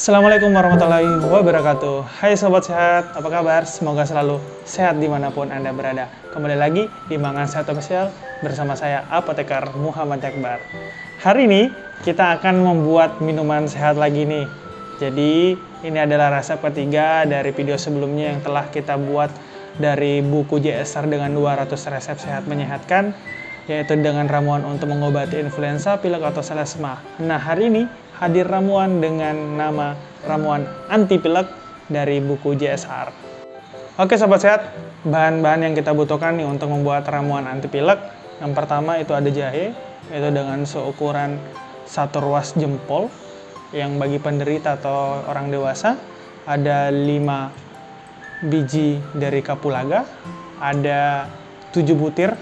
Assalamualaikum warahmatullahi wabarakatuh. Hai sobat sehat, apa kabar? Semoga selalu sehat dimanapun Anda berada. Kembali lagi di Mangan Sehat Official bersama saya Apoteker Muhammad Akbar. Hari ini kita akan membuat minuman sehat lagi nih. Jadi ini adalah resep ketiga dari video sebelumnya yang telah kita buat dari buku JSR dengan 200 resep sehat menyehatkan, yaitu dengan ramuan untuk mengobati influenza, pilek atau selesma. Nah hari ini hadir ramuan dengan nama ramuan anti pilek dari buku JSR. Oke sobat sehat, bahan-bahan yang kita butuhkan nih untuk membuat ramuan anti pilek. Yang pertama itu ada jahe, yaitu dengan seukuran 1 ruas jempol yang bagi penderita atau orang dewasa. Ada 5 biji dari kapulaga, ada 7 butir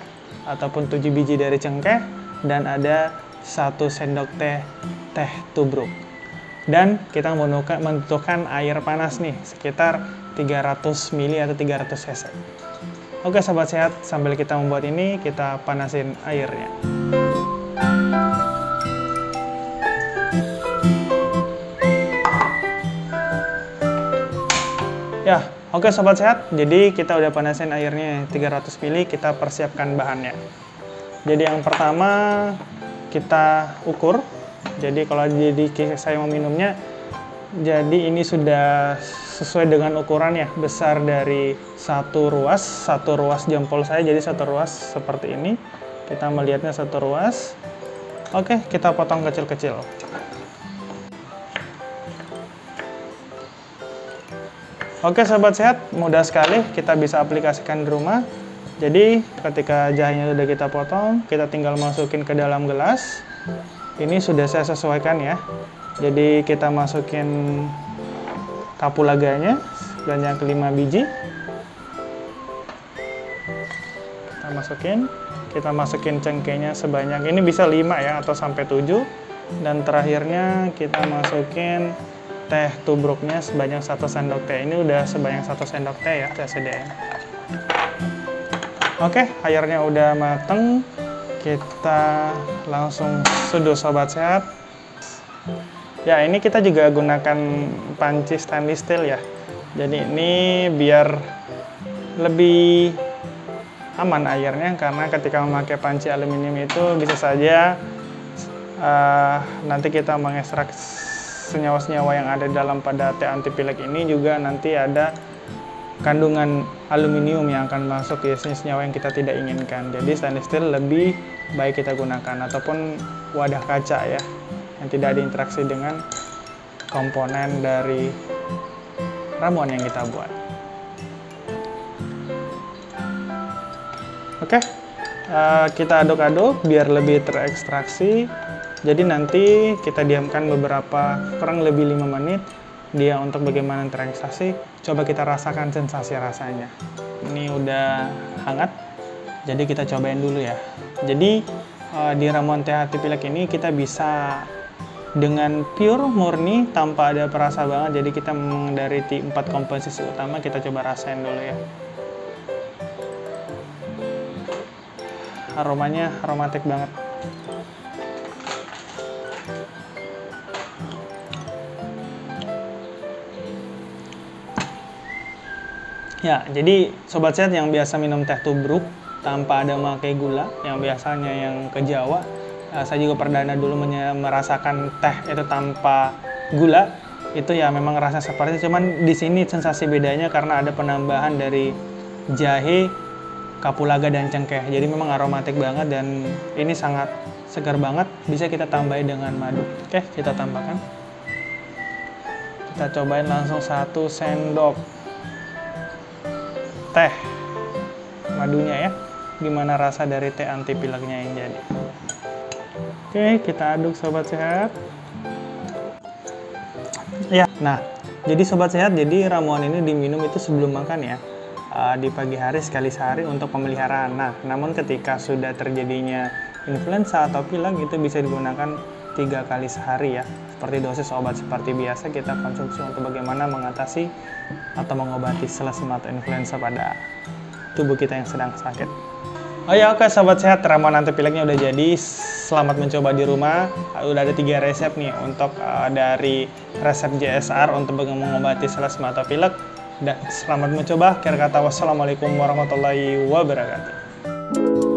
ataupun 7 biji dari cengkeh, dan ada 1 sendok teh tubruk. Dan kita membutuhkan air panas nih, sekitar 300 ml atau 300 cc. Oke sobat sehat, sambil kita membuat ini, kita panasin airnya. Ya, oke sobat sehat, jadi kita udah panasin airnya 300 ml, kita persiapkan bahannya. Jadi yang pertama kita ukur. Jadi kalau saya mau minumnya, jadi ini sudah sesuai dengan ukuran ya, besar dari 1 ruas jempol saya, jadi 1 ruas seperti ini. Kita melihatnya 1 ruas. Oke, kita potong kecil-kecil. Oke sobat sehat, mudah sekali kita bisa aplikasikan di rumah. Jadi ketika jahenya sudah kita potong, kita tinggal masukin ke dalam gelas. Ini sudah saya sesuaikan ya. Jadi kita masukin kapulaganya sebanyak 5 biji. Kita masukin cengkehnya sebanyak, ini bisa 5 ya atau sampai 7. Dan terakhirnya kita masukin teh tubruknya sebanyak 1 sendok teh. Ini udah sebanyak 1 sendok teh ya, saya sediain. Oke, airnya udah mateng. Kita langsung seduh sobat sehat. Ya, ini kita juga gunakan panci stainless steel ya. Jadi ini biar lebih aman airnya, karena ketika memakai panci aluminium itu bisa saja nanti kita mengekstrak senyawa-senyawa yang ada dalam pada teh anti pilek ini, juga nanti ada kandungan aluminium yang akan masuk ke senyawa yang kita tidak inginkan. Jadi stainless steel lebih baik kita gunakan, ataupun wadah kaca ya, yang tidak ada interaksi dengan komponen dari ramuan yang kita buat. Oke, kita aduk-aduk biar lebih terekstraksi. Jadi nanti kita diamkan kurang lebih 5 menit dia untuk bagaimana terekstraksi. Coba kita rasakan sensasi rasanya. Ini udah hangat, jadi kita cobain dulu ya. Jadi di ramuan teh anti pilek ini kita bisa dengan pure murni tanpa ada perasa banget. Jadi kita dari 4 komposisi utama, kita coba rasain dulu ya. Aromanya aromatik banget. Ya, jadi sobat sehat yang biasa minum teh tubruk tanpa ada memakai gula, yang biasanya yang ke Jawa, saya juga perdana dulu merasakan teh itu tanpa gula, itu ya memang rasa seperti itu. Cuman di sini sensasi bedanya karena ada penambahan dari jahe, kapulaga dan cengkeh. Jadi memang aromatik banget dan ini sangat segar banget. Bisa kita tambahin dengan madu. Oke, kita tambahkan. Kita cobain langsung 1 sendok teh madunya ya, gimana rasa dari teh anti pileknya yang jadi. Oke, kita aduk sobat sehat ya. Nah, jadi sobat sehat, jadi ramuan ini diminum itu sebelum makan ya, di pagi hari sekali sehari untuk pemeliharaan. Nah, namun ketika sudah terjadinya influenza atau pilek itu bisa digunakan 3 kali sehari ya, seperti dosis obat seperti biasa kita konsumsi untuk bagaimana mengatasi atau mengobati selesma atau influenza pada tubuh kita yang sedang sakit. Oh ya, oke sahabat sehat, ramuan anti pileknya udah jadi. Selamat mencoba di rumah. Udah ada 3 resep nih untuk dari resep JSR untuk mengobati selesma atau pilek. Dan selamat mencoba. Kira kata wassalamualaikum warahmatullahi wabarakatuh.